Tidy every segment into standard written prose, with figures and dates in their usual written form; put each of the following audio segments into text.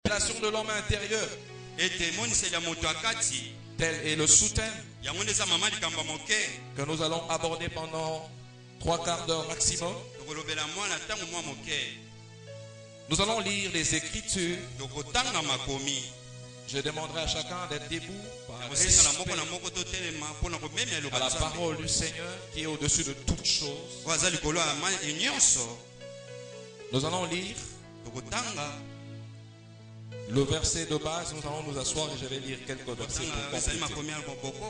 révélation de l'homme intérieur. Tel est le sous-thème que nous allons aborder pendant 3 quarts d'heure maximum. Nous allons lire les Écritures. Je demanderai à chacun d'être debout par respect à la parole du Seigneur qui est au-dessus de toutes choses. Nous allons lire le verset de base. Nous allons nous asseoir et je vais lire quelques versets pour compléter.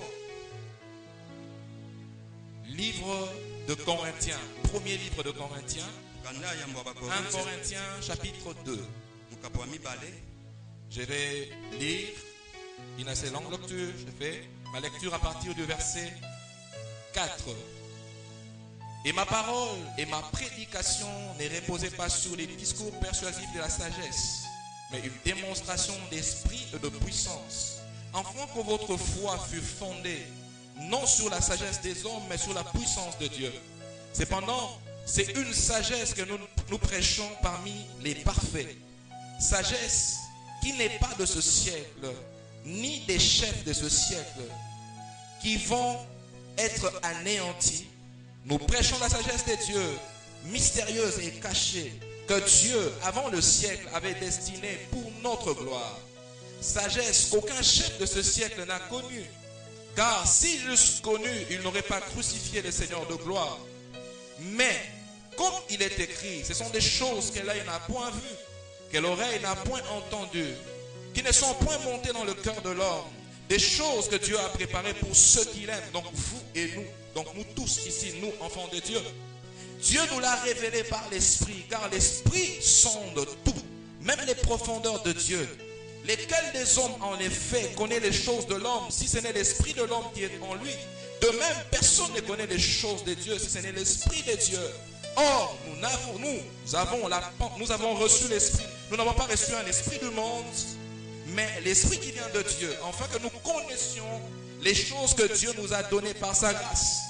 Livre de Corinthiens, premier livre de Corinthiens, 1 Corinthiens chapitre 2. Je vais lire une assez longue lecture. Je fais ma lecture à partir du verset 4. Et ma parole et ma prédication ne reposaient pas sur les discours persuasifs de la sagesse, mais une démonstration d'esprit et de puissance, afin que votre foi fût fondée, non sur la sagesse des hommes, mais sur la puissance de Dieu. Cependant, c'est une sagesse que nous prêchons parmi les parfaits. Sagesse qui n'est pas de ce siècle, ni des chefs de ce siècle, qui vont être anéantis. Nous prêchons la sagesse de Dieu, mystérieuse et cachée, que Dieu, avant le siècle, avait destinée pour notre gloire. Sagesse qu'aucun chef de ce siècle n'a connue, car s'il l'eussent connue, il n'aurait pas crucifié le Seigneur de gloire. Mais, comme il est écrit, ce sont des choses que l'œil n'a point vues, que l'oreille n'a point entendues, qui ne sont point montées dans le cœur de l'homme, des choses que Dieu a préparées pour ceux qui l'aiment, donc vous et nous, donc nous tous ici, nous, enfants de Dieu. Dieu nous l'a révélé par l'Esprit, car l'Esprit sonde tout, même les profondeurs de Dieu. Lesquels des hommes, en effet, connaît les choses de l'homme, si ce n'est l'Esprit de l'homme qui est en lui? De même, personne ne connaît les choses de Dieu, si ce n'est l'Esprit de Dieu. Or, nous avons reçu l'Esprit. Nous n'avons pas reçu un esprit du monde, mais l'Esprit qui vient de Dieu, afin que nous connaissions les choses que Dieu nous a données par sa grâce.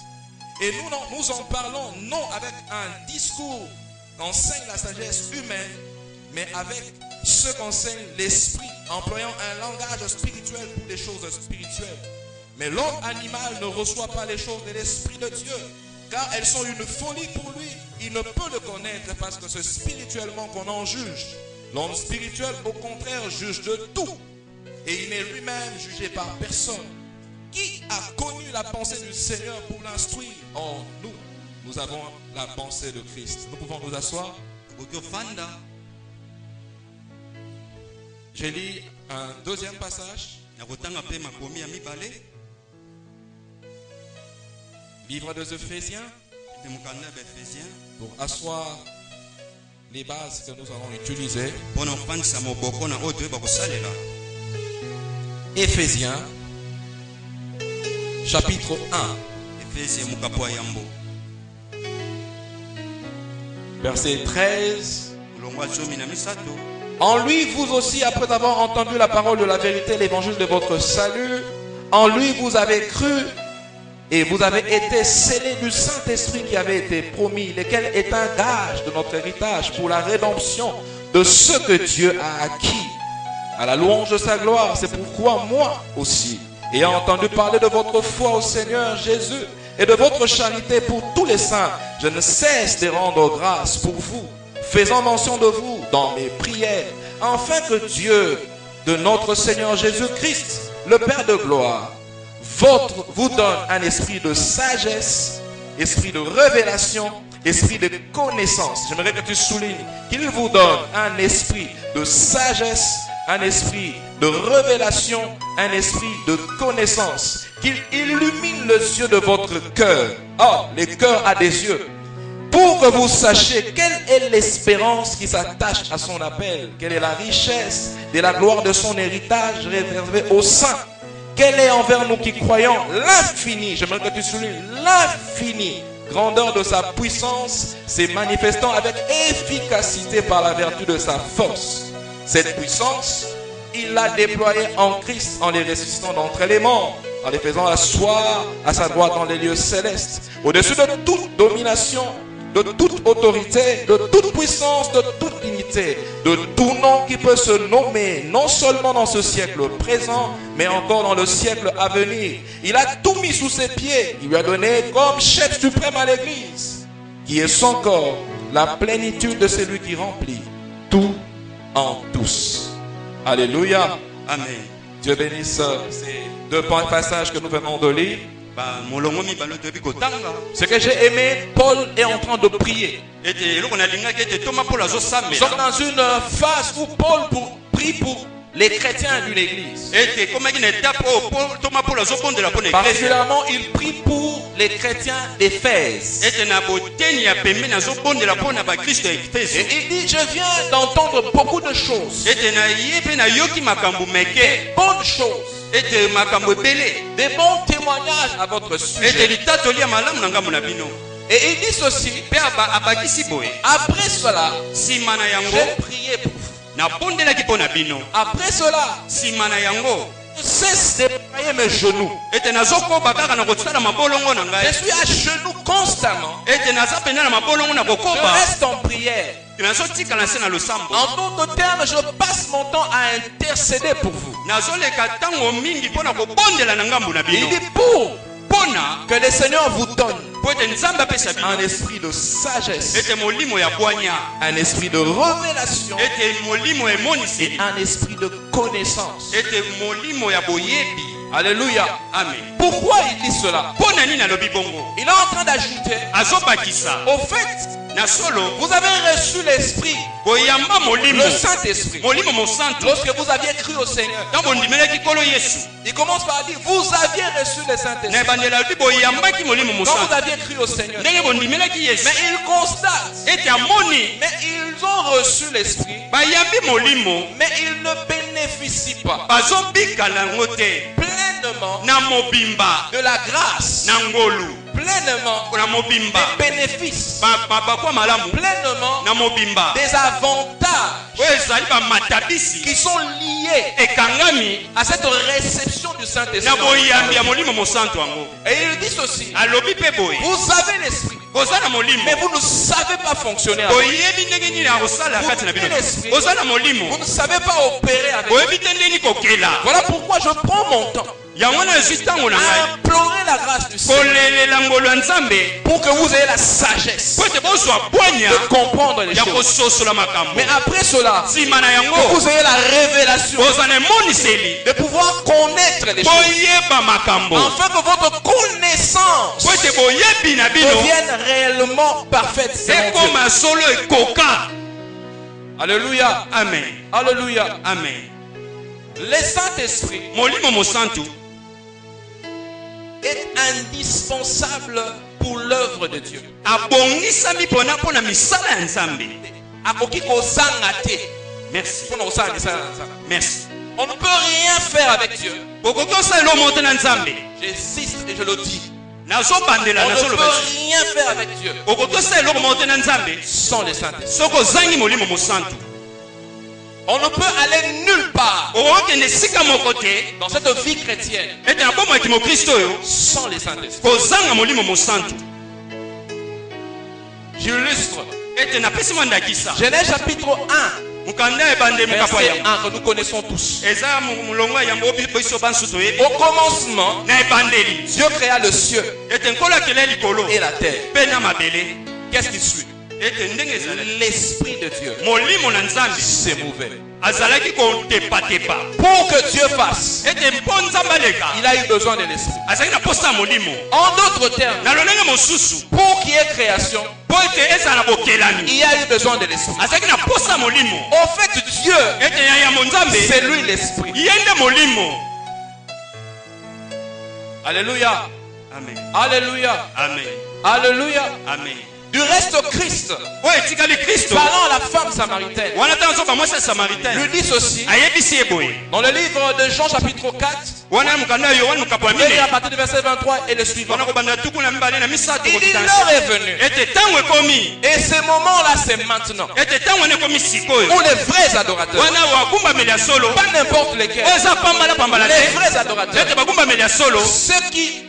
Et nous en parlons non avec un discours qu'enseigne la sagesse humaine, mais avec ce qu'enseigne l'Esprit, employant un langage spirituel pour les choses spirituelles. Mais l'homme animal ne reçoit pas les choses de l'Esprit de Dieu, car elles sont une folie pour lui. Il ne peut le connaître parce que c'est spirituellement qu'on en juge. L'homme spirituel, au contraire, juge de tout. Et il n'est lui-même jugé par personne. Qui a connu la pensée du Seigneur pour l'instruire? Or, nous avons la pensée de Christ. Nous pouvons nous asseoir. J'ai lu un deuxième passage. Livre des Éphésiens. Pour asseoir les bases que nous allons utiliser. Éphésiens, chapitre 1. Verset 13. En lui, vous aussi, après avoir entendu la parole de la vérité, l'évangile de votre salut, en lui vous avez cru et vous avez été scellés du Saint-Esprit qui avait été promis, lequel est un gage de notre héritage pour la rédemption de ce que Dieu a acquis, à la louange de sa gloire. C'est pourquoi moi aussi, ayant entendu parler de votre foi au Seigneur Jésus et de votre charité pour tous les saints, je ne cesse de rendre grâce pour vous, faisant mention de vous dans mes prières, afin que Dieu de notre Seigneur Jésus-Christ, le Père de gloire, vous donne un esprit de sagesse, esprit de révélation, esprit de connaissance. J'aimerais que tu soulignes qu'il vous donne un esprit de sagesse, un esprit de révélation, un esprit de connaissance, qu'il illumine les yeux de votre cœur. Or, le cœur a des yeux. Pour que vous sachiez quelle est l'espérance qui s'attache à son appel, quelle est la richesse de la gloire de son héritage réservé aux saints, quelle est envers nous qui croyons l'infini, j'aimerais que tu soulignes l'infini grandeur de sa puissance, s'est manifestant avec efficacité par la vertu de sa force. Cette puissance, il l'a déployée en Christ en les ressuscitant d'entre les morts, en les faisant asseoir à sa droite dans les lieux célestes, au-dessus de toute domination, de toute autorité, de toute puissance, de toute dignité, de tout nom qui peut se nommer, non seulement dans ce siècle présent, mais encore dans le siècle à venir. Il a tout mis sous ses pieds. Il lui a donné comme chef suprême à l'Église, qui est son corps, la plénitude de celui qui remplit tout en tous. Alléluia. Amen. Dieu bénisse ces deux passages que nous venons de lire. Ce que j'ai aimé, Paul est en train de prier. Nous sommes dans une phase où Paul prie pour les chrétiens d'une église. Particulièrement, il prie pour les chrétiens d'Éphèse. Et il dit, je viens d'entendre beaucoup de choses. Bonnes choses. Des bons témoignages à votre sujet. Et il dit ceci. Après cela, j'ai prié pour vous. Après cela, je cesse de prier mes genoux. Je suis à genoux constamment. Je reste en prière. En d'autres termes, je passe mon temps à intercéder pour vous. Il dit pour que le Seigneur vous donne un esprit de sagesse, un esprit de révélation et un esprit de connaissance. Alléluia. Amen. Pourquoi il dit cela? Il est en train d'ajouter, au fait, vous avez reçu l'esprit, le Saint-Esprit, lorsque vous aviez cru au Seigneur. Il commence par dire, vous aviez reçu le Saint-Esprit quand vous aviez cru au Seigneur. Mais il constate, mais ils ont reçu l'esprit, mais ils ne bénéficient pas pleinement de la grâce, pleinement des bénéfices, pleinement des avantages qui sont liés à cette réception du Saint-Esprit. Et il dit ceci, vous avez l'esprit, mais vous ne savez pas fonctionner avec. Vous avez l'esprit, vous ne savez pas opérer avec. Voilà pourquoi je prends mon temps à implorer la grâce du Seigneur pour que vous ayez la sagesse de comprendre les choses. Mais après cela, que vous ayez la révélation de pouvoir connaître les choses, afin que votre connaissance devienne réellement parfaite. Alléluia. Amen. Alléluia. Amen. Le Saint-Esprit est indispensable pour l'œuvre de Dieu. Merci. Merci. On ne peut rien faire avec Dieu. J'insiste et je le dis. On ne peut rien faire avec Dieu sans le Saint-Esprit. On ne peut aller nulle part dans cette vie chrétienne sans les Saint-Esprit. J'illustre. Genèse chapitre 1. Verset 1 que nous connaissons tous. Au commencement, Dieu créa le ciel et la terre. Qu'est-ce qui suit? L'Esprit de Dieu s'émouvait. Pour que Dieu fasse, il a eu besoin de l'Esprit. En d'autres termes, pour qu'il y ait création, il y a eu besoin de l'Esprit. En fait, Dieu, c'est lui l'Esprit. Alléluia. Amen. Alléluia. Amen. Alléluia. Amen. Du reste, Christ, parlant à la femme samaritaine, lui dit ceci dans le livre de Jean chapitre 4, à partir du verset 23 et le suivant. Il dit, l'heure est venue, et ce moment-là c'est maintenant, où les vrais adorateurs, pas n'importe lesquels, les vrais adorateurs, ceux qui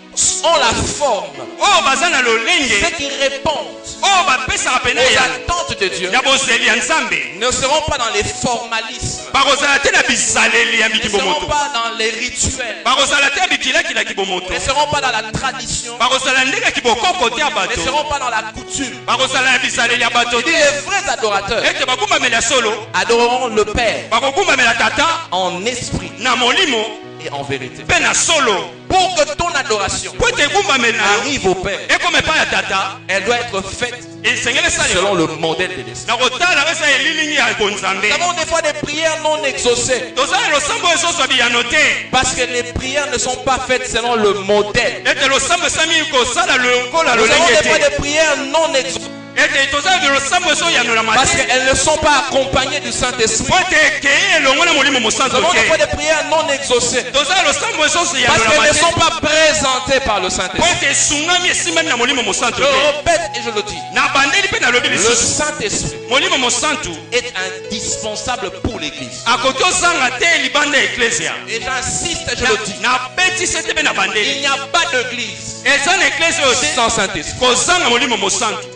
ont la forme, oh bazana lolenge ceux qui répondent oh bapesa kapena aux ya attentes de Dieu, ya bozeli ya nzambe ne seront pas dans les formalismes, bakozala te na bisaleli ya ne seront bikibomoto pas dans les rituels, bakozala te ya bikilakila kibomoto ne seront pas dans la tradition, bakozala ndenge kibokoko te ya ne bato seront pas dans la coutume. bakozala ya bisaleli ya bato Il dit te les vrais adorateurs ete bakumbamela solo adoreront le Père bakokumbamela tata en esprit na molimo et en vérité. mpe na solo Pour que ton adoration po ete ekumbamela yo arrive au Père, ekoma epai ya tata elle doit être faite esengeli esalema selon le modèle de l'esprit. na kotala eza elilingi ya bonzambe Nous avons des fois des prières non exaucées tozala losambo ezoso biyano te parce que les prières ne sont pas faites selon le modèle. ete losambo esami kosala lokola Nous avons lolenge des fois te des prières non exaucées ete tozala losambo ezoyanolama parce te qu'elles ne sont pas accompagnées du Saint-Esprit. po ete ekei elongo na molimo Nous mosantu avons des fois te des prières non exaucées tozala losambo ezoso parce qu'elles yanolama ne sont te pas présentées par le po Saint-Esprit. ete esungami esimbami na molimo mosantu Je te répète et je le dis. na bandeli mpe nalobi Le lisusu Saint-Esprit molimo mosantu est indispensable pour l'Église. akoki ozanga te libanda ya eklesia Et j'insiste, je le dis. nabetisi te mpe na Il bandeli n'y a pas d'église eza na eklesia oyo te sans Saint-Esprit. kozanga molimo mosantu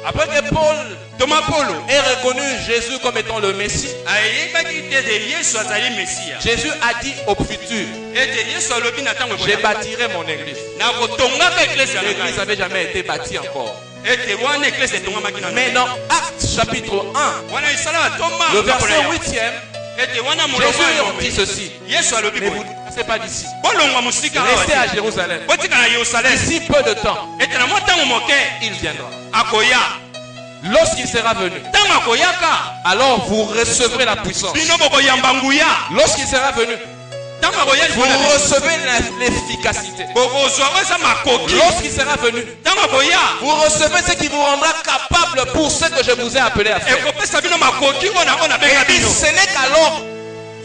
Après que Paul toma polo ait reconnu Jésus comme étant le Messie, ayebaki te ete yesu azali mesiya Jésus a dit au futur, ete yesu alobi na ntango je bâtirai mon église. nakotongaka eklesia na L'église ngai n'avait jamais été bâtie encore. ete wana eklesia etongamaki na Mais ngai dans Actes chapitre 1, wana esalaka toma le verset 8e, ete wana molongo Jésus ya dit ceci. yesu alobi Mais vous boye ne passez pas d'ici. bolongwa mosika Restez awa à Jérusalem. botika na yerusalem D'ici peu de temps, ete na mwa ntango moke il viendra. akoya Lorsqu'il sera venu, ntango akoyaka alors vous recevrez la puissance. bino bokoyamba nguya Lorsqu'il sera venu, ntango akoya vous libona biso recevez l'efficacité. bokozwa oyo eza makoki Lorsqu'il sera venu, ntango akoya vous recevez ce qui vous rendra capable pour ce que je vous ai appelé à faire. ekopesa bino makoki oyo na benga Et puis, bino ce n'est qu'alors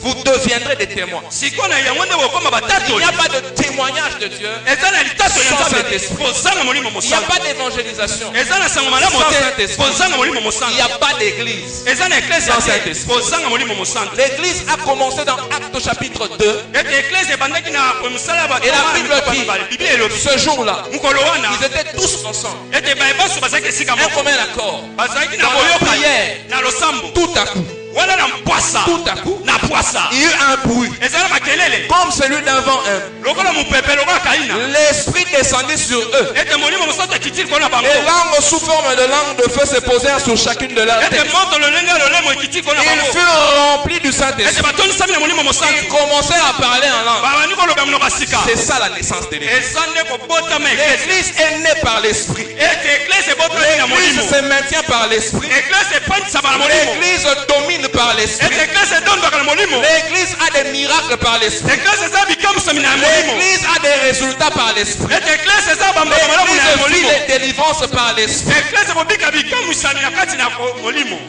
vous deviendrez des témoins. sikoyo na yango nde bokoma Il batatoli n'y a pas de témoignage de Dieu. eza na litatoli ya Sans nzambe Saint-Esprit. kozanga molimo Il n'y a mosantu pas d'évangélisation. eza na sango malamu Sans te Saint-Esprit. kozanga molimo Il n'y mosantu a pas d'église. eza na eklesia Sans te Saint-Esprit. kozanga molimo mosantu L'église a commencé dans Actes chapitre 2. ete eklesia ebandaki na mosala ya Et la Bible bible dit, elobi ce jour-là, mokolo wana ils étaient tous ensemble. ete bayebaso bazalaki esika Un moko commun accord. bazalaki na Dans la boyoka prière. na losambo Tout à coup, wana na mpwasa tout à coup, na pwasa il y eut un bruit. eza na makelele Comme celui d'un vent humble. lokola mopepe lokola kaina L'esprit descendit sur eux. ete molimo mosantu akiti likolo na bango Les langues sous forme de langues de feu se posèrent sur chacune de leurs ete têtes. moto lolenge ya lolemo ekiti likolo na Ils bango furent remplis du ete Saint-Esprit. batonisami na molimo Ils mosantu commencèrent à parler en langue. babandi koloba monoko ya sika C'est ça la naissance de l'Église. eza nde kobotama eklese L'Église est née par l'Esprit. ete eklese ebotami na molimo L'Église se maintient par l'Esprit. eklese epandisama na molimo L'Église domine par l'Esprit. ete eklese edondwaka na molimo L'Église a des miracles par l'Esprit. eklese eza bikamisami na molimo L'Église a des résultats par l'Esprit. ete eklese eza bambaka malamu na L'Église molimo vit les délivrances par l'Esprit. eklese kobika bikamisami na kati na molimo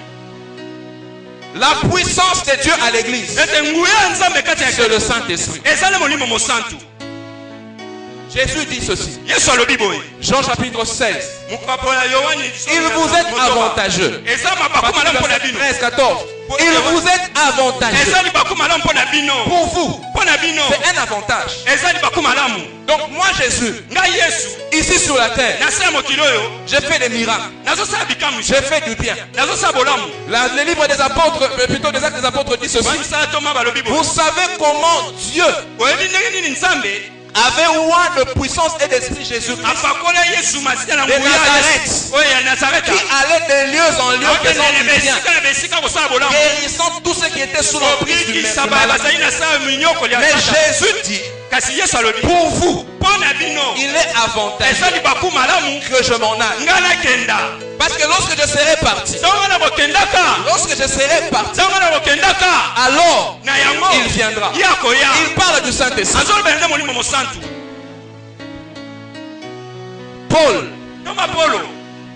La puissance de Dieu à l'Église, ete nguya ya nzambe kati ya c'est le Saint-Esprit. eza nde molimo mosantu Jésus dit ceci. yesu alobi boye Jean chapitre 16. mokapo ya yohani Il vous est avantageux. eza mabaku malamu mpo na bino 13, 14. Il vous est avantageux. eza libaku malamu mpo na bino Pour vous, mpo na bino c'est un avantage. eza libaku malamu Donc moi Jésus, ngai yesu ici sur la terre, na se ya mokili oyo j'ai fait des miracles. nazosala bikamwisi J'ai fait du bien. nazosala bolamu Le livre des apôtres, plutôt des actes des apôtres dit ceci. bamisala toma balobi boye Vous savez comment Dieu oyebi ndenge nini nzambe avait oint de puissance et d'esprit Jésus-Christ apakola yesu masina na de nguya Nazareth, oyo ya nazareta qui allait de lieu en lieu faisant akendele du bien, besika na besika kosala bolamu guérissant tous ceux qui étaient sous l'emprise du obikisa malade. bazali na sala minyokoli ya Mais Satan. Jésus dit, kasi yesu alobi pour vous, mpo na bino il est eza avantageux libaku malamu que je m'en aille. ngai nakenda Parce que lorsque je serai parti, ntango na bokendaka lorsque je serai parti, ntango na bokendaka alors na yango il viendra. ye akoya Il parle du Saint-Esprit. azolobela nde molimo mosantu Paul toma polo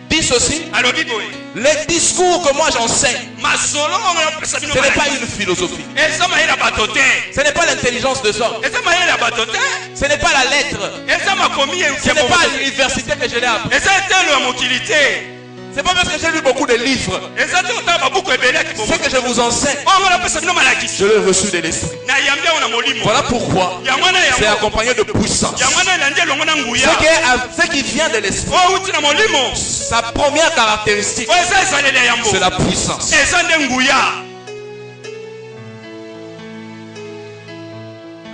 dit ceci, alobi boye les discours que moi j'enseigne, masolo oyo napesa bino ce n'est pas maladi. une philosophie. eza mayele ya bato te Ce n'est pas l'intelligence des hommes. eza mayele ya bato te Ce n'est pas la lettre. eza makomi Ce n'est pas à l'université que je l'ai appris. eza etelo ya mokili te C'est pas parce que j'ai lu beaucoup de livres. eza te otala babuku ebele ya Ce kibomo que je vous enseigne, oyo nga napesa bino malakisi je l'ai reçu de l'esprit. nayambi yango na molimo Voilà pourquoi yango wana c'est yango accompagné de puissance. yango wana elandi elongo na nguya Ce qui vient de l'esprit, oyo uti na molimo sa première caractéristique, oyo eza ezaleli ya yambo c'est la puissance. eza nde nguya.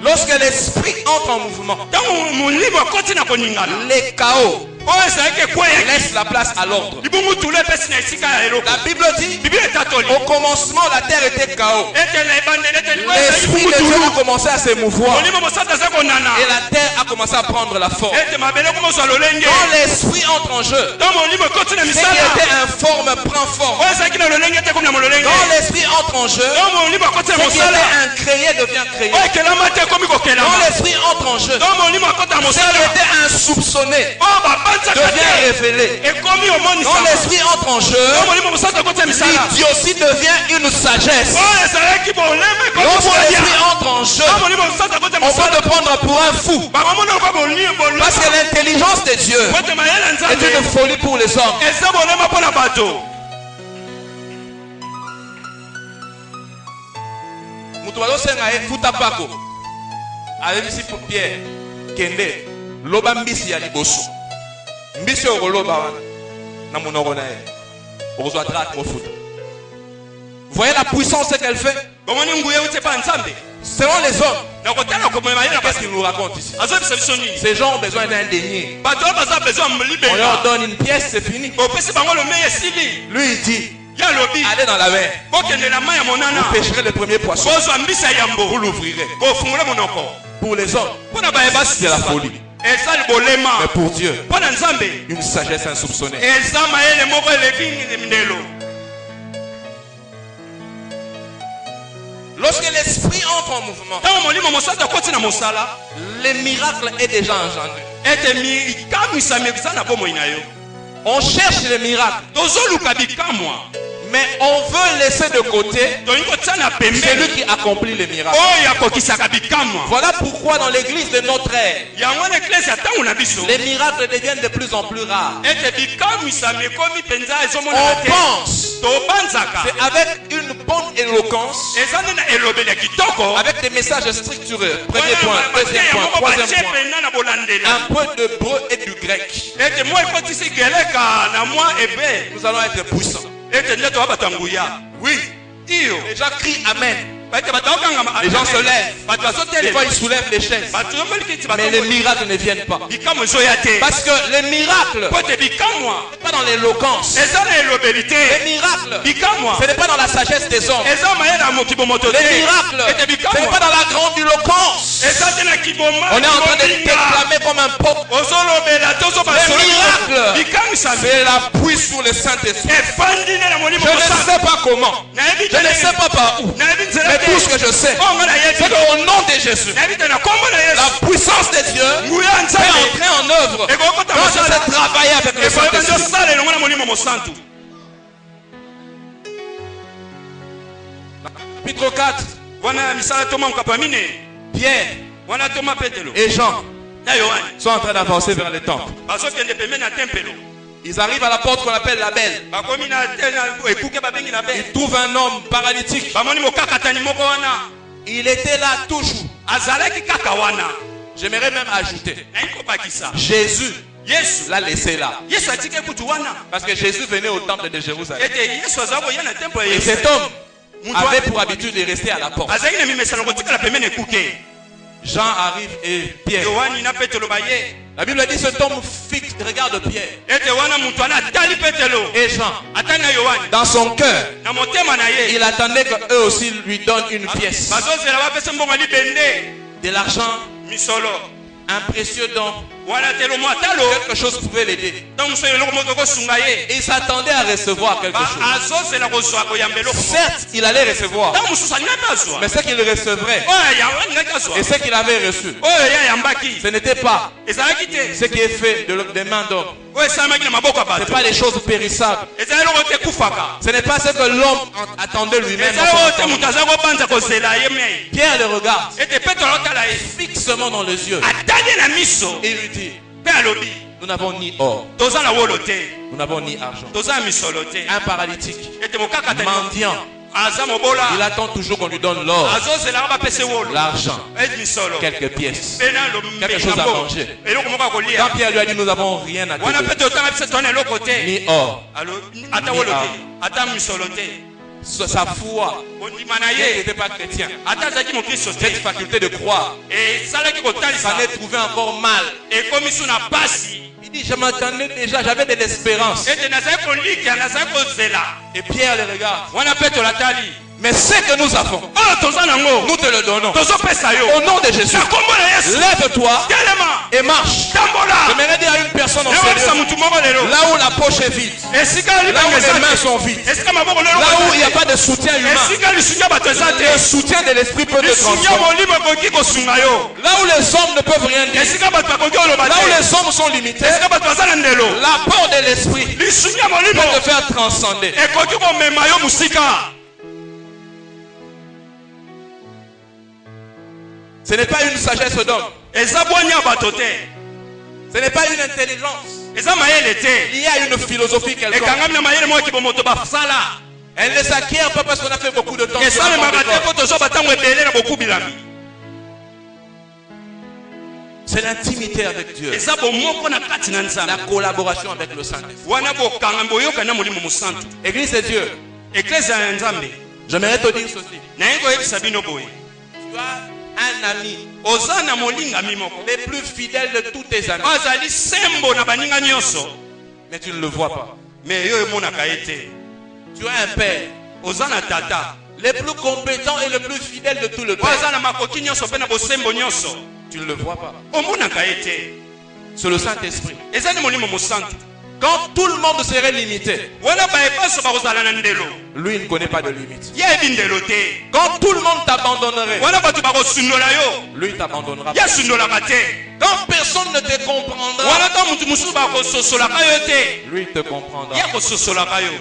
Lorsque l'esprit entre en mouvement, ntango molimo akoti na koningana les chaos oyo ezalaki ekweyaki laissent la place à l'ordre. libungutulu epesi na esika ya eloko La Bible dit, biblia etatoli au commencement, la terre était chaos. ete na ebandeli ete L'esprit de Dieu a commencé à se mouvoir molimo mosantu aza konana et la terre a commencé à prendre la forme. ete mabele komozwa lolenge Quand l'esprit entre en jeu, ntango molimo ekoti na ce qui misala était informe prend forme. oyo ezalaki na lolenge ete komi na mololenge Quand l'esprit entre en jeu, ntango molimo akoti na ce qui mosala était incréé devient créé. oyo ekelama te ekomi Quand kokelama l'esprit entre en jeu, ntango molimo akoti na ce mosala qui était insoupçonné oyo babanzaka devient te révélé. ekomi Quand omonisama l'esprit entre en jeu, ntango molimo mosantu akoti na misala l'idiotie devient une sagesse. oyo ezalaki boleme Lorsque ekomi l'esprit entre en jeu, ntango molimo mosantu akoti na on peut mosala te prendre pour un fou. bakomona lokwa Parce que l'intelligence de Dieu ete mayele ya est nzambe une folie pour les hommes. eza bolema mpo na bato Mutu bazosenga ye futa pako. Ayebisi Pierre kende loba mbisi ya liboso. Mbisi okoloba wana na monoko na ye. Okozwa drate mofuta. Voyez la puissance qu'elle fait. bomoni nguya euti epa nzambe Selon les hommes, na kotala kokomema ye na qu'est-ce basi qu'ils nous racontent ici? azobisa biso nini Ces gens ont besoin d'un denier. bato oyo baza besoin On leur libela donne une pièce, c'est fini. opesi bango lomei esili Lui il dit, ye alobi allez dans la mer, bokendela mai ya monana vous pêcherez le premier poisson, bozwa mbisi ya vous yambo l'ouvrirez. bofungula monoko Pour les hommes, mpo na bayebasi c'est la folie. eza libolema Mais pour Dieu, mpo na nzambe une sagesse insoupçonnée. eza mayele moko eleki ndelo Lorsque l'esprit entre en mouvement, ntango molimo mosantu akoti na mosala le miracle est déjà engendré. ete bikamwisami eza na bomoi na yo On cherche le miracle, tozoluka bikamwa mais on veut laisser de côté tolingi kotia na celui pembeni qui accomplit le miracle. oyo akokisaka bikamwa Voilà pourquoi dans l'église de notre ère, yango wana eklesi ya ntango na biso les miracles deviennent de plus en plus rares. ete bikamwisami ekomi mpenza On ezomonana te pense, tobanzaka c'est avec une bonne éloquence, eza nde na elobeli ya kitoko avec des messages structurés. Premier point, deuxième point, troisième batie point. mpenza na bolandela Un peu d'hébreu et du grec. ete mwa ekotisi geleka na mwa ebe Nous allons être puissants. ete nde toya bato ya nguya Oui, iyo les gens crient Amen. ete bato bakangama Les gens se lèvent. bato Des fois, bazotelela ils soulèvent les chaises. bato yombeli kiti Mais les miracles ne viennent pas. bikamwa ezoya te Parce que les miracles, po ete bikamwa ce n'est pas dans l'éloquence. eza na elobeli Les te miracles, bikamwa ce n'est pas dans la sagesse des hommes. eza mayele ya mokibomoto te Les miracles, ete ce n'est bikamwa pas dans la grande éloquence. eza te na kiboma On est en train de kibobinga. déclamer comme un peuple. ozolobela tozoba Les miracles, bikamwisami c'est la puissance sur le Saint-Esprit. efandi nde na molimo Je ne mosantu sais pas comment. nayebi Je ne sais pas par où. nayebi nzela Mais te tout ce que je sais, oyo nga nayebi c'est qu'au nom de Jésus, nayebi te na kombo na yesu la puissance de Dieu nguya ya peut nzambe entrer en œuvre ekokota quand je mosala sais travailler avec le ekoyeba Saint-Esprit. nzosala elongo na molimo mosantu Chapitre 4, wana misala toma mokapa mine Pierre wana toma petelo et Jean na yohane sont en train d'avancer vers le temple. bazokende pembeni na tempelo Ils arrivent à la porte qu'on appelle la Belle. bakomi na ekuke babengi na be Ils trouvent un homme paralytique. bamoni mokakatani moko wana Il était là toujours. azalaki kaka wana J'aimerais même ajouter, nayi kobakisa Jésus yesu l'a laissé là. yesu atiki kutu wana Parce que Jésus venait au temple de Jérusalem. ete yesu aza koya na temple ya Et yesu cet homme avait pour habitude de rester à la porte. azalaki na mimesano kotikala pembeni ekuke Jean arrive et Pierre. yohani na petelo baye La Bible dit cet homme fixe, regarde Pierre ete wana mutu wana atali petelo et Jean. atali na yohani Dans son cœur, na motema na ye il attendait qu'eux aussi lui donnent une pièce. bazozela bapesa mbongo ya libende De l'argent, misolo un précieux don. wana telo mo atalo Quelque chose pouvait l'aider. ntango moso eloko moko kosunga ye Et il s'attendait à recevoir quelque chose. azozela kozwa koyamba eloko moko Certes, il allait recevoir. ntango mosusu alingaki azwa Mais ce qu'il recevrait oyo yango alingaki azwa et ce qu'il avait reçu, oyo ye ayambaki ce n'était pas ezalaki te ce qui est fait des mains d'homme. oyo esalamaki na maboko ya Ce n'est bato pas des choses périssables. ezali eloko te ekufaka Ce n'est pas ce que l'homme attendait lui-même. ezali oyo te moto aza kobanza kozela ye mei Pierre le regarde ete petro alotala ye fixement dans les yeux atali na miso et lui dit, mpe alobi Nous n'avons ni or, toza na wolo te, nous n'avons ni argent. toza na misolo te. Un paralytique, Ete mokaka te mendiant, aza mobola. il attend toujours qu'on lui donne l'or, Azozela ba pese wolo. l'argent, Ete misolo. quelques pièces. Pena lo Quelque chose à manger. eloko moko kolia. Quand Pierre lui a dit nous n'avons rien à te Wana donner, pete otanga pese tona eloko te. ni or, Alo ata wolo te, ata misolo te. sa foi, Ondima na il ye. n'était pas chrétien. Ata zaki mokristo te. Cette faculté de croire, Et salaki ça kotalisa. m'est trouvé encore mal. Et comme ils sont na pasi. Il dit, je m'attendais déjà, j'avais de l'espérance. Ete nazaki kolika, nazaki kozela. Et Pierre les regarde. Wana pete olatali. Mais ce que nous avons, Oh toza nango. nous te le donnons. Tozo pesa yo. Au nom de Jésus, Na kombo na Yesu. lève-toi Telema. et marche. Tambola. J'aimerais dire à une personne en Ewakisa sérieux, mutu moko lelo. là où la poche est vide, Esika là où libanga les mains ezate. sont vides, Esika maboko lelo. là où il n'y a pas de soutien humain, Esika lisunya bato le ezate. soutien de l'esprit peut te Lisunya transformer. molimo koki kosunga yo. Là où les hommes ne peuvent rien dire, Esika bato bakoki oloba là où te. les hommes sont limités, Esika bato baza na ndelo. l'apport de l'esprit Lisunya molimo peut te faire transcender. ekoki komema yo musika. Ce n'est pas une sagesse d'homme, Eza bwanya bato te. ce n'est pas une intelligence. Eza mayele te. Il y a une philosophie quelconque. Ekangami na mayele moko kibomoto basala. Elle ne s'acquiert pas parce qu'on a fait beaucoup de temps. sur la Esalemaka te compétence. po tozwa batango ebele na bokubilami. C'est l'intimité avec Dieu, Eza bomoko na kati na la nzambe. collaboration avec le Saint-Esprit. Wana bokanga boyoka na molimo mosantu. Église de Dieu, Eklezia ya nzambe. j'aimerais te dire ceci. Naye koyebisa bino boye. Tu as un ami, Oza na molingami moko. les plus fidèles de tous tes amis, Azali sembo na baninga nyonso. mais tu ne le vois pas. Mais yo emonaka ye te. Tu as un père, Oza na tata. le plus compétent et le plus fidèle de tout le père. Oza na makoki nyonso pe na bosembo nyonso. Tu ne le vois pas. Omonaka ye te. C'est le Saint-Esprit. Eza ni molimo mosantu. Quand tout le monde serait limité, Wana baepaso bakozala na ndelo. lui il ne connaît pas de limite. Yebi ndelo te. Quand tout le monde t'abandonnerait, Wana bato bakosundola yo. lui il t'abandonnera pas. Yasundolaka te. Quand personne ne te comprendra, Wana ta mutu mususu bakososolaka yo te. lui il te comprendra. Yakososolaka yo.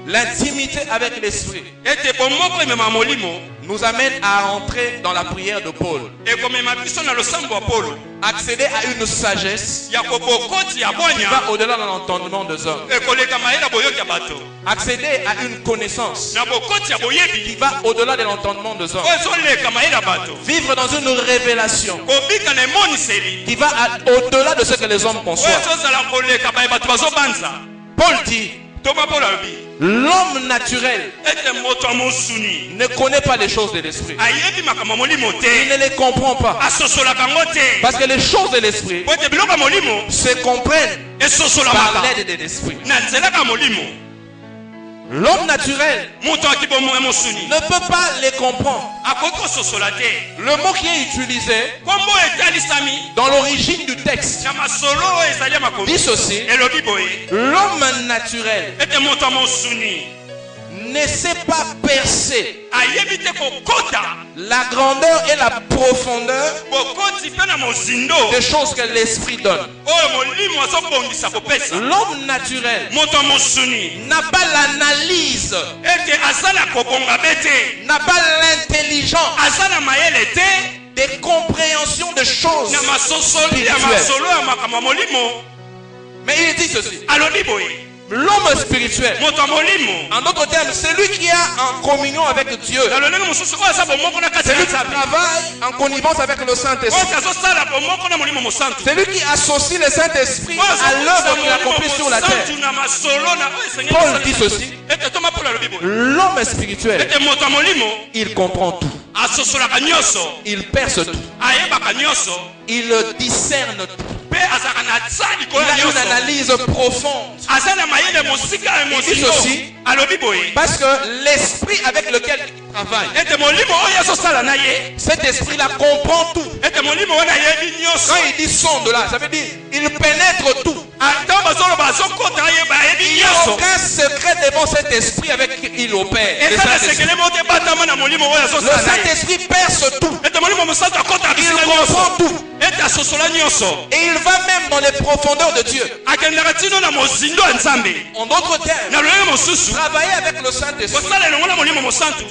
L'intimité avec l'Esprit Ete bomoko emema molimo. nous amène à entrer dans la prière de Paul. Ekomema biso na losambo ya Polo. Accéder à une sagesse Ya kobokoti ya qui bwanya. va au-delà de l'entendement des hommes. Ekoleka mayela boyoki ya bato. Accéder à une connaissance Na bokoti ya qui boyebi. va au-delà de l'entendement des hommes. Oyo ezoleka mayela bato. Vivre dans une révélation Kobika na emoniseli. qui va au-delà de ce que les hommes Oyo conçoivent. ezozala koleka baye bato bazobanza. Paul dit, Toma Polo alobi. l'homme naturel Ete moto ya mosuni. ne connaît pas les choses de l'esprit. Ayebi makambo ya molimo Il te. ne les comprend pas. Asosolaka ngo te. Parce que les choses de l'esprit Po ete biloko ya molimo se comprennent par esosolamaka l'aide de l'esprit. na nzelaka ya molimo. L'homme naturel Moto ya kibomo ya mosuni ne peut pas les comprendre. akoki kososola te. Le mot qui est utilisé Kombo etalisami dans l'origine du texte na masolo oyo ezali ya makomi. dit ceci: Elobi boye. l'homme naturel Ete moto ya mosuni ne sait pas percer ayebi te kokota la grandeur et la profondeur bokoti mpe na mozindo des choses que l'esprit donne. oyo molimo azobongisa kopesa. L'homme naturel Moto ya mosuni n'a pas l'analyse, ete aza na kobonga be te. n'a pas l'intelligence Aza na mayele te. des compréhensions de choses. Na masosoli ya spirituelles. masolo ya makambo ya molimo. Mais il dit ceci: Alobi boye. l'homme spirituel, Moto ya molimo en d'autres termes, celui qui est en communion avec Dieu, na lolenge mosusu oyo aza bomoko na kati celui ya qui nzambe. travaille en connivence avec le Saint-Esprit, Oyo azosala bomoko na molimo mosantu. celui qui associe le Saint-Esprit Oyo à l'œuvre qu'il azosala accomplit molimo sur la terre. mosantu na masolo na oyo Seigneur Paul asali dit na- ceci: Ete toma Paul alobi boye. l'homme spirituel, Ete moto ya molimo il comprend tout, asosolaka nyonso. il perce tout, Ayebaka nyonso. il discerne tout, Mpe azalaka na tia likolo il ya a une nyonso. analyse profonde. Aza na mayele mosika ya Il dit mozindo. ceci. Alobi boye. Parce que l'esprit avec lequel il travaille, Ete molimo oyo azosala na ye. cet esprit-là comprend tout. Ete molimo oyo ayebi nyonso. Quand il dit sonde là, ça veut dire il pénètre tout. Ata bazoloba azokota ayeba ayebi Il n'y a nyonso. aucun secret devant cet esprit avec qui il opère. Le Eza na Saint-Esprit. sekele moko te batama na molimo oyo Le azosala na ye. Saint-Esprit perce tout. Ete molimo mosantu akota Il bisika comprend nyonso. tout. Ete asosola nyonso. Et il va même dans les profondeurs de Dieu. Akendaka tino na mozindo ya nzambe. En d'autres termes, Na lolenge mosusu travailler avec le Saint-Esprit kosala elongo na molimo mosantu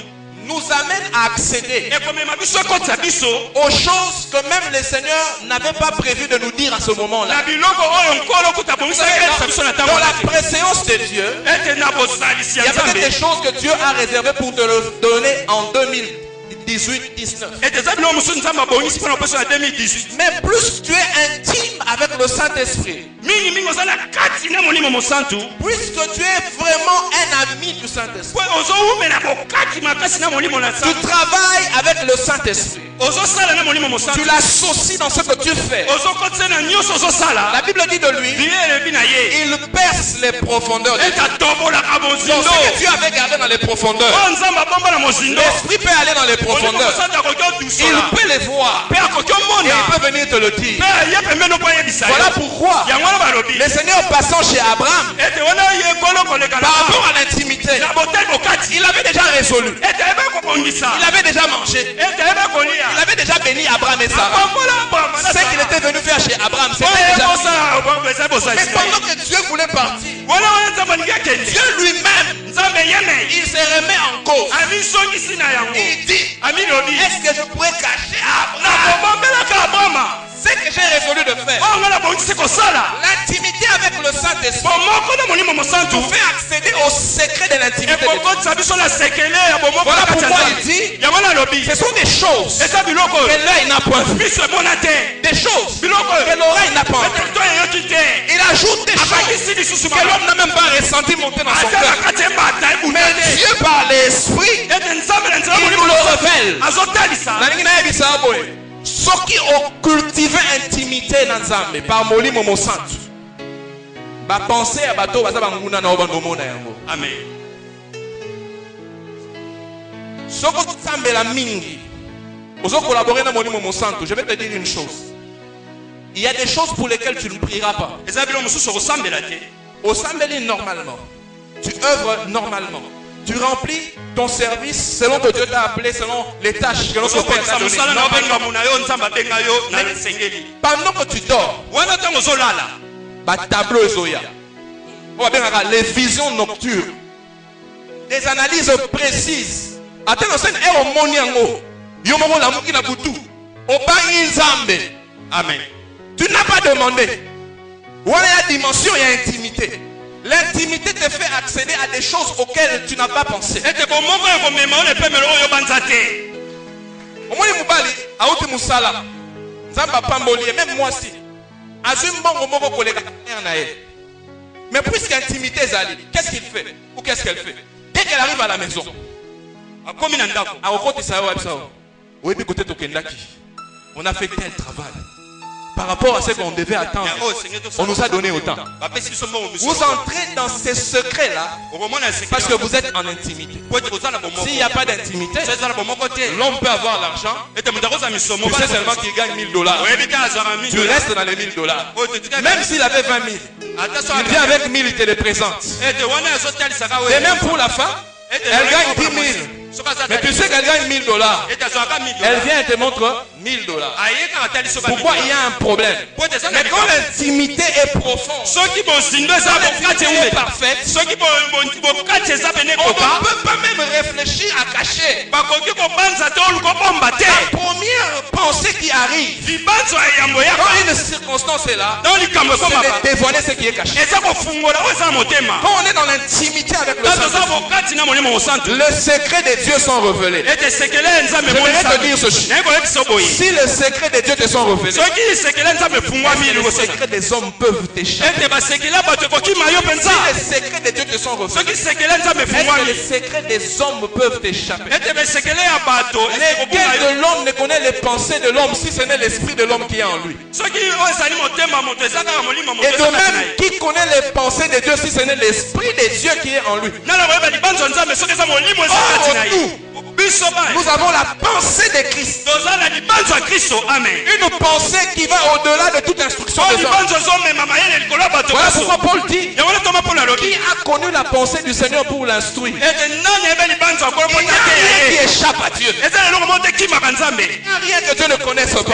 nous amène à accéder ekomema biso ekotisa biso aux choses que même le Seigneur n'avait pas prévu de nous dire à ce moment-là. na biloko oyo nkolo kuta bomisa ekelisa biso na ntango Dans wana la préséance de Dieu, ete na bosalisi il y ya a peut-être des nzambe choses que Dieu a réservées pour te le donner en 2018-19. ete eza biloko mosusu nzambe abongisi mpona kopesa na 2018 Mais plus tu es intime avec le Saint-Esprit, mingimingi oza na kati na molimo mosantu puisque tu es vraiment un ami du Saint-Esprit, po ozowumela bokati makasi na molimo na tu nzambe travailles avec le Saint-Esprit, ozosala na molimo tu mosantu l'associes dans ce que tu fais. ozokotisa na nyonso ozosala La Bible dit de lui, biye elebi na ye il perce les profondeurs de ete atobolaka Donc, mozindo ce que Dieu avait gardé dans les profondeurs, oyo nzambe abomba na mozindo l'Esprit peut aller dans les molimo profondeurs. mosantu akoki Il odusola peut les voir. mpe akoki Et omona il peut venir te le dire. mpe aye pembeni mpo ayebisa Voilà yo pourquoi yango wana balobi le Seigneur passant chez Abraham, ete wana ye nkolo koleka par rapport à l'intimité, na botai bokati il avait déjà résolu. ete ayeba kobongisa Il avait déjà mangé. ete ayeba kolia Il avait déjà béni Abraham et Sarah. akombola abrahama na Ce qu'il Sara. était venu faire chez Abraham, oyo c'était déjà fini. ekosala eza Mais bosalisi na pendant ye que Dieu voulait partir, wana wana nzambe alingi akende Dieu lui-même, nzambe yene il se remet en cause. amisongisi na yango Il dit, amilobi est-ce que je pourrais cacher à Abraham nakobombelaka abrahama ce que j'ai résolu de faire? oyo nga nabongisi kosala L'intimité avec le Saint-Esprit bomoko na molimo mosantu nous fait accéder au secret de l'intimité de Dieu. ekokotisa biso na sekele ya bomoko Voilà na kati ya pourquoi il nzambe dit, yango nalobi ce sont des choses eza biloko que oyo l'œil n'a point vu, miso emona te des choses biloko que oyo l'oreille n'a pas entendu. eteto eyoki te Il ajoute des choses abakisi lisusu que l'homme n'a même pas ressenti monter dans son ata na cœur. kati embata ebuta Mais te Dieu par l'Esprit, ete nzambe na nzela il molimo nous le mosantu révèle. azotalisa Nalingi nayebisa boye, soki ocultive intimité na Nzambe par molimo mosantu, bapense ya bato baza banguna na obandomona yango. amen Soki osambela mingi, ozo collaborer na molimo mosantu, je vais te dire une chose. Il y a des choses pour lesquelles tu ne prieras pas. eza biloko mosusu okosambela te Osambeli normalement. Tu œuvres normalement. Tu remplis ton service selon que Dieu t'a appelé, selon les tâches que notre Père t'a ozokokisa mosala na données. obengamu na yo nzambe abenga yo na esengeli Pendant que tu dors, wana ntango ozolala tableau ezoya. On va bien regarder les visions nocturnes, des analyses précises. Attends, c'est un homoni yango. Yomoko la muki na butu. Obangi Nzambe. amen Tu n'as pas demandé. Voilà la dimension et intimité. L'intimité te fait accéder à des choses auxquelles tu n'as pas pensé. ete bomoko ekomema oyo epemelo oyo banza te Omoni mubali auti musala. Nzamba pamboli et même moi aussi. Azum bongo moko koleka na ye. Mais puisque intimité zali, qu'est-ce qu'il fait ou qu'est-ce qu'elle fait? Dès qu'elle arrive à la maison, akomi na ndako on a fait tel travail. Par rapport à ce qu'on devait attendre, on nous a donné autant. Vous entrez dans ces secrets-là parce que vous êtes en intimité. S'il n'y a pas d'intimité, l'homme peut avoir l'argent. Tu sais seulement qu'il gagne $1000. Tu restes dans les $1000. Même s'il avait 20 000, il vient avec 1000, il te les présente. Et même pour la femme, elle gagne 10 000. Mais tu sais qu'elle gagne $1000. Elle vient et te montre $1000. Pourquoi il y a un problème? Mais quand l'intimité est profonde, l'intimité est parfaite, on ne peut pas même réfléchir à cacher. La première pensée qui arrive, quand une circonstance est là, c'est de dévoiler ce qui est caché. Quand on est dans l'intimité avec le Saint-Esprit, le secret des dieux sont révélés. J'aimerais te dire ceci. Si les secrets des dieux te sont révélés, les secrets des hommes peuvent t'échapper. Si les secrets des dieux te sont révélés, les secrets des hommes peuvent t'échapper. Lequel de l'homme ne connaît les pensées de l'homme si ce n'est l'esprit de l'homme qui est en lui? Et de même, qui connaît les pensées de Dieu si ce n'est l'esprit de Dieu qui est en lui? Nous avons la pensée de Christ. Une pensée qui va au-delà de toute instruction des hommes. Voilà pourquoi Paul dit, qui a connu la pensée du Seigneur pour l'instruire. Il n'y a rien qui échappe à Dieu. Il n'y a rien que Dieu ne connaisse pas.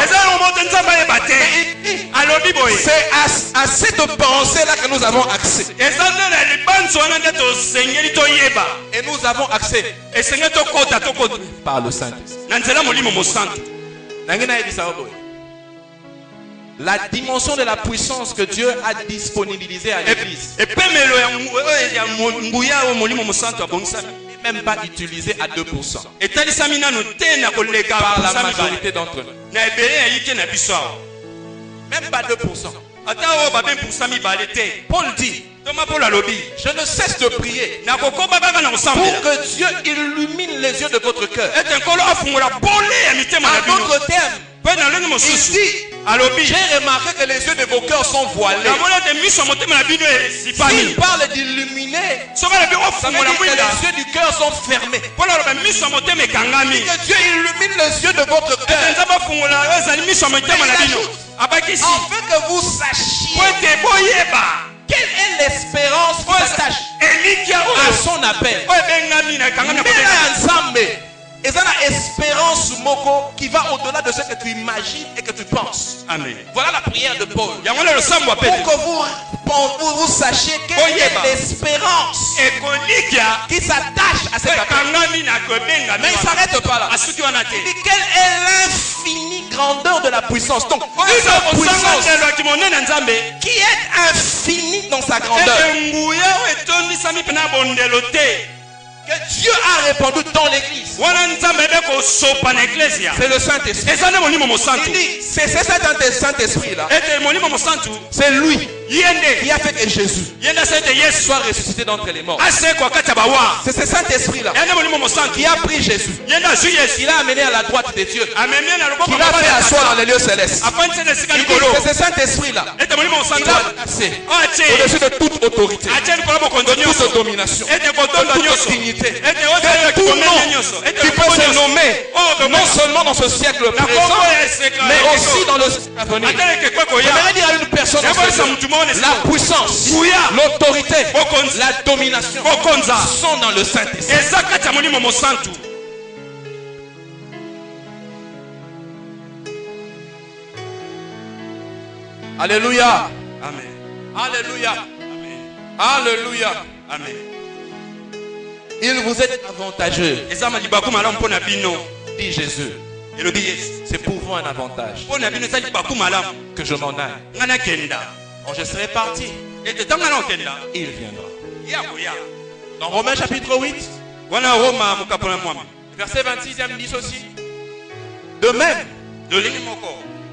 C'est à cette pensée-là que nous avons accès. Et nous avons accès par le Saint-Esprit. La dimension de la puissance que Dieu a disponibilisée à l'Église n'est même pas utilisée à 2%. Par la majorité d'entre nous. Même pas 2%. Paul dit, je ne cesse de prier pour que Dieu illumine les yeux de votre cœur. En d'autres termes, il dit, j'ai remarqué que les yeux de vos cœurs sont voilés. S'il parle d'illuminer, ça veut dire que les yeux du cœur sont fermés. Que Dieu illumine les yeux de votre cœur. Afin que vous sachiez quelle est l'espérance qui s'attache à son appel. Et ça la espérance moko qui va au-delà de ce que tu imagines et que tu penses. Amen. Voilà la prière de Paul. Pour que vous sachiez quelle est l'espérance qui s'attache à cet appel. Mais il ne s'arrête pas là. Il dit quelle est l'infinie grandeur de la puissance. Donc, une puissance qui est infinie dans sa grandeur. Que Dieu a répandu dans l'église. C'est le Saint-Esprit. Il dit, c'est cet Saint-Esprit là. C'est lui qui a fait que Jésus soit ressuscité d'entre les morts. C'est ce Saint-Esprit là qui a pris Jésus, qui l'a amené à la droite de Dieu, qui l'a fait asseoir dans les lieux célestes. C'est ce Saint-Esprit là qui l'a placé au-dessus de toute autorité, de toute domination, de toute dignité. Que tout nom qui peut se nommer non seulement dans ce siècle présent, mais aussi dans le siècle à venir. J'aimerais dire à une personne la puissance, l'autorité, la domination sont dans le Saint-Esprit. Alléluia. Amen. Alléluia. Amen. Alléluia. Amen. Il vous est avantageux, dit Jésus. C'est pour vous un avantage que je m'en aille. Quand je serai parti, il viendra. Dans Romains chapitre 8, verset 26, il dit ceci. De même,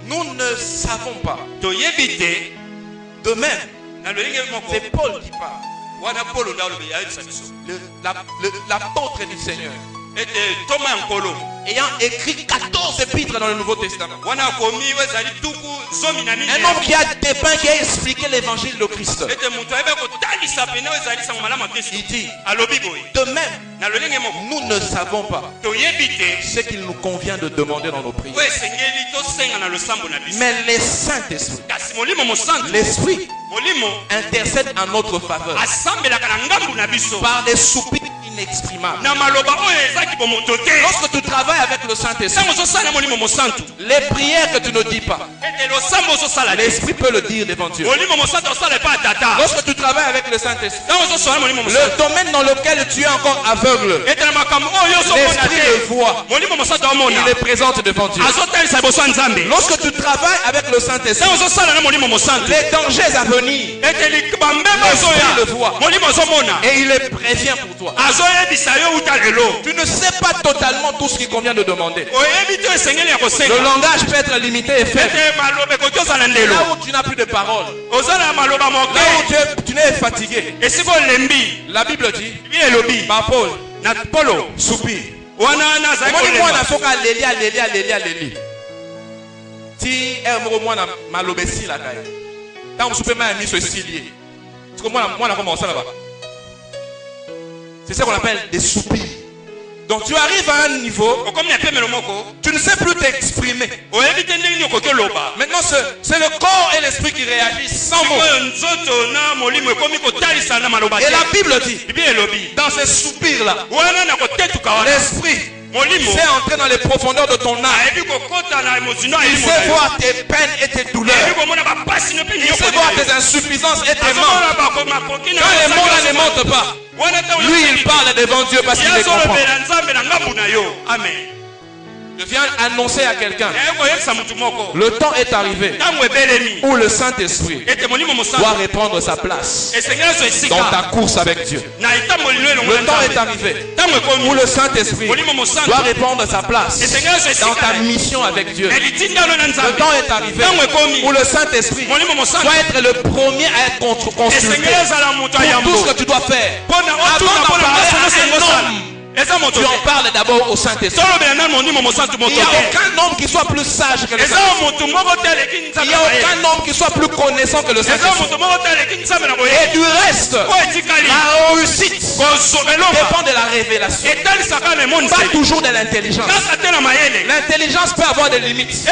nous ne savons pas. De même, c'est Paul qui parle. L'apôtre du Seigneur, ayant écrit 14 épîtres dans le Nouveau Testament, un homme qui a dépeint, qui a expliqué l'évangile de Christ. Il dit, de même, nous ne savons pas ce qu'il nous convient de demander dans nos prières. Mais les Saint-Esprit, l'Esprit intercède en notre faveur par des soupirs inexprimables. Lorsque tu travailles avec le Saint-Esprit, les prières que tu ne dis pas, l'Esprit peut le dire devant Dieu. Lorsque tu travailles avec le Saint-Esprit, le domaine dans lequel tu es encore aveugle, l'Esprit le voit. Il est présent devant Dieu. Lorsque tu travailles avec le Saint-Esprit, les dangers à venir, l'Esprit le voit. Et il les prévient pour toi. Tu ne sais pas totalement tout ce qu'il convient de demander. Le langage peut être limité et faible. Là où tu n'as plus de parole, là où tu es fatigué, la Bible dit, par Paul, soupir. Si malobesi la caille, quand vous soupez mal mis ceci lié, parce que moi on a commencé là-bas. C'est ça qu'on appelle des soupirs. Donc tu arrives à un niveau, tu ne sais plus t'exprimer. Maintenant c'est le corps et l'esprit qui réagissent sans mots. Et la Bible dit, dans ces soupirs-là, l'esprit c'est entrer dans les profondeurs de ton âme. Il sait voir tes peines et tes douleurs. Il sait voir tes insuffisances et tes manques. Quand les mots là ne montent pas, lui il parle devant Dieu parce qu'il les comprend. Amen. Je viens annoncer à quelqu'un, le temps est arrivé où le Saint-Esprit doit reprendre sa place dans ta course avec Dieu. Le temps est arrivé où le Saint-Esprit doit reprendre sa place dans ta mission avec Dieu. Le temps est arrivé où le Saint-Esprit doit être le premier à être consulté pour tout ce que tu dois faire. Avant d'en parler à un homme, tu en parles d'abord au Saint-Esprit. Il n'y a aucun homme qui soit plus sage que le Saint-Esprit. Il n'y a aucun homme qui soit plus connaissant que le Saint-Esprit. Et du reste, la réussite dépend de la révélation. Pas toujours de l'intelligence. L'intelligence peut avoir des limites,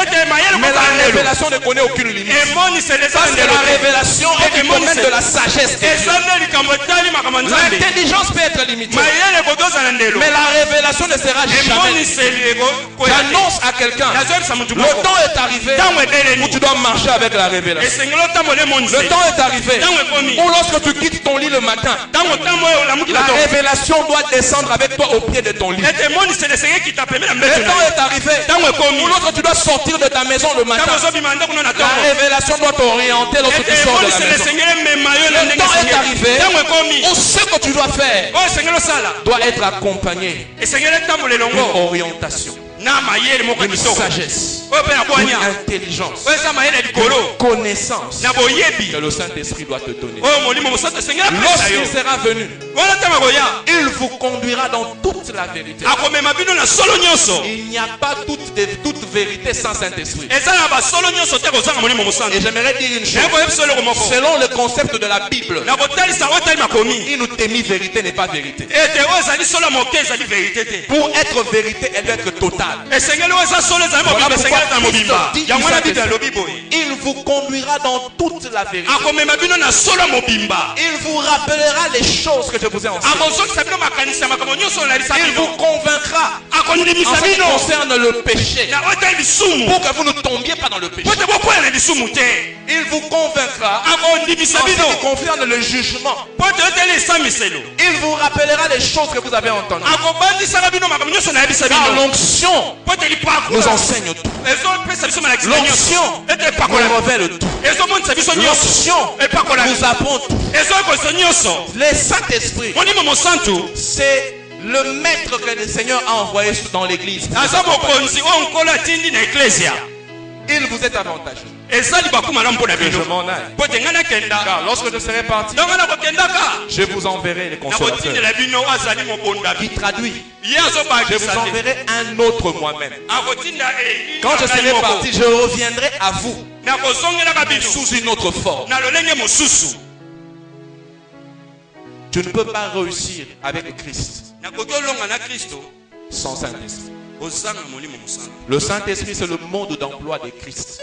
mais la révélation ne connaît aucune limite. Parce que la révélation est du domaine de la sagesse de Dieu. L'intelligence peut être limitée, mais la révélation ne sera jamais. J'annonce à quelqu'un, le temps est arrivé où tu dois marcher avec la révélation. Le temps est arrivé où lorsque tu quittes ton lit le matin, la révélation doit descendre avec toi au pied de ton lit. Le temps est arrivé où lorsque tu dois sortir de ta maison le matin, la révélation doit t'orienter lorsque tu sors de la maison. Le temps est arrivé où ce que tu dois faire doit être accompagné d'une orientation, une sagesse, une intelligence, une connaissance que le Saint-Esprit doit te donner. Lorsqu'il sera venu, il vous conduira dans toute la vérité. Il n'y a pas toute vérité sans Saint-Esprit. Et j'aimerais dire une chose. Selon le concept de la Bible, une demi-vérité n'est pas vérité. Pour être vérité, elle doit être totale. Voilà pourquoi il vous conduira dans toute la vérité. Il vous rappellera les choses que je vous ai enseignées. Il vous convaincra en ce qui concerne le péché, pour que vous ne tombiez pas dans le péché. Il vous convaincra en ce qui concerne le jugement. Il vous rappellera les choses que vous avez entendues. Car l'onction nous enseigne tout. L'onction nous révèle tout. L'onction nous apprend tout. Le Saint-Esprit, c'est le maître que le Seigneur a envoyé dans l'église. Il vous est avantageux que je m'en aille. Car lorsque je serai parti, je vous enverrai les consolateurs qui traduit. Je vous enverrai un autre moi-même. Quand je serai parti, je reviendrai à vous sous une autre forme. Tu ne peux pas réussir avec Christ sans Saint-Esprit. Le Saint-Esprit, c'est le mode d'emploi de Christ.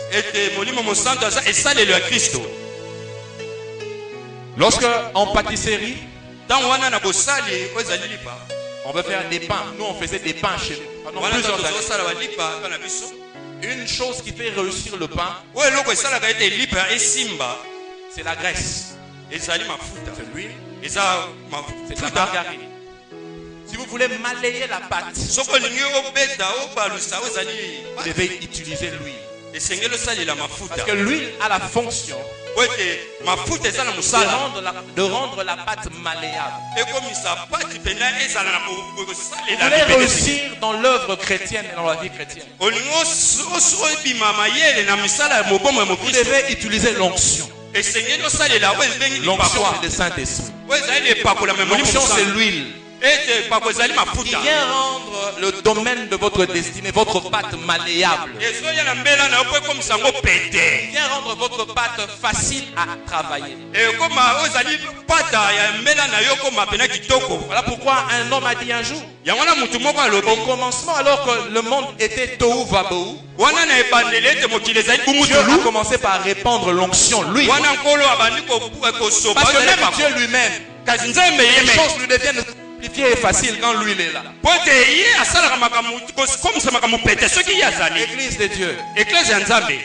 Lorsque en pâtisserie, on veut faire des pains. Nous, on faisait des pains chez nous pendant plusieurs années. Une chose qui fait réussir le pain, c'est la graisse. C'est l'huile. C'est la margarine. Si vous voulez malayer la pâte, vous devez utiliser l'huile. Parce que l'huile a la fonction de rendre la pâte malléable. Vous voulez réussir dans l'œuvre chrétienne et dans la vie chrétienne, vous devez utiliser l'onction. L'onction, c'est le Saint-Esprit. L'onction, c'est l'huile. qui vient rendre le domaine de votre destinée, votre pâte malléable. Qui vient rendre votre pâte facile à travailler. Voilà pourquoi un homme a dit un jour, au commencement, alors que le monde était tohu vabohu, Dieu a commencé par répandre l'onction, lui. Parce que même Dieu lui-même, les choses lui deviennent simplifiées et faciles quand lui il est là. Église de Dieu,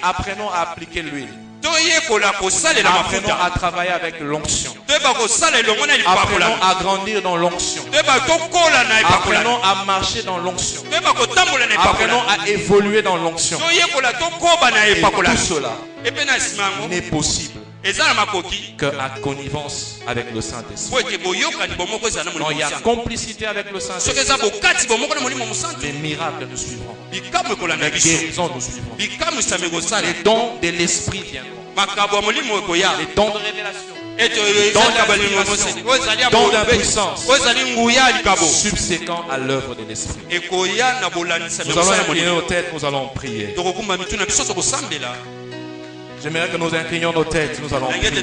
apprenons à appliquer l'huile. Apprenons à travailler avec l'onction. Apprenons à grandir dans l'onction. Apprenons à marcher dans l'onction. Apprenons à évoluer dans l'onction. Et tout cela n'est possible qu'à connivence avec le Saint-Esprit. Quand il y a complicité avec le Saint-Esprit, les miracles nous suivront. Les guérisons nous suivront. Les dons de l'Esprit viendront. Les dons de révélation. Dons d'impuissance subséquent à l'œuvre de l'Esprit. Nous allons incliner nos têtes, nous allons prier. J'aimerais que nous inclinions nos têtes, nous allons prier.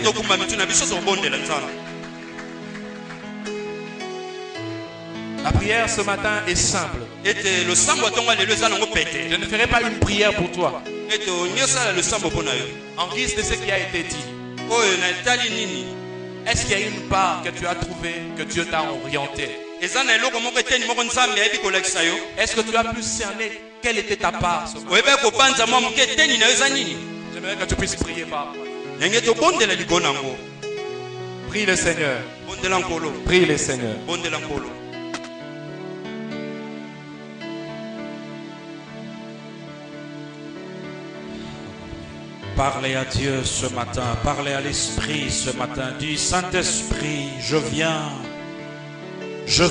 La prière ce matin est simple. Je ne ferai pas une prière pour toi en guise de ce qui a été dit. Est-ce qu'il y a une part que tu as trouvée, que Dieu t'a orienté? Est-ce que tu as pu cerner quelle était ta part ce matin? J'aimerais que tu puisses prier par moi. Prie le Seigneur. Prie le Seigneur. Parlez à Dieu ce matin, parlez à l'Esprit ce matin. Dis, Saint-Esprit, je viens, je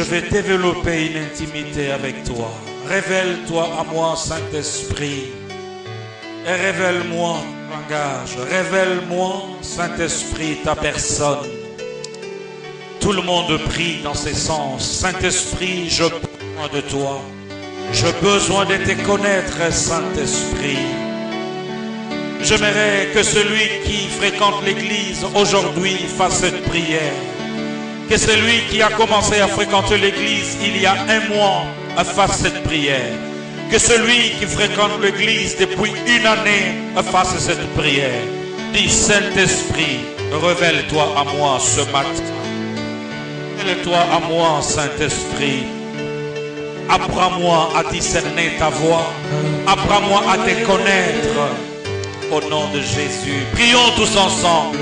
vais développer une intimité avec toi. Révèle-toi à moi, Saint-Esprit, et révèle-moi ton langage. Révèle-moi, Saint-Esprit, ta personne. Tout le monde prie dans ses sens. Saint-Esprit, je besoin de toi. J'ai besoin de te connaître, Saint-Esprit. J'aimerais que celui qui fréquente l'église aujourd'hui fasse cette prière. Que celui qui a commencé à fréquenter l'église il y a un mois fasse cette prière. Que celui qui fréquente l'église depuis une année fasse cette prière. Dis, Saint-Esprit, révèle-toi à moi ce matin. Révèle-toi à moi, Saint-Esprit. Apprends-moi à discerner ta voix. Apprends-moi à te connaître. Au nom de Jésus, prions tous ensemble.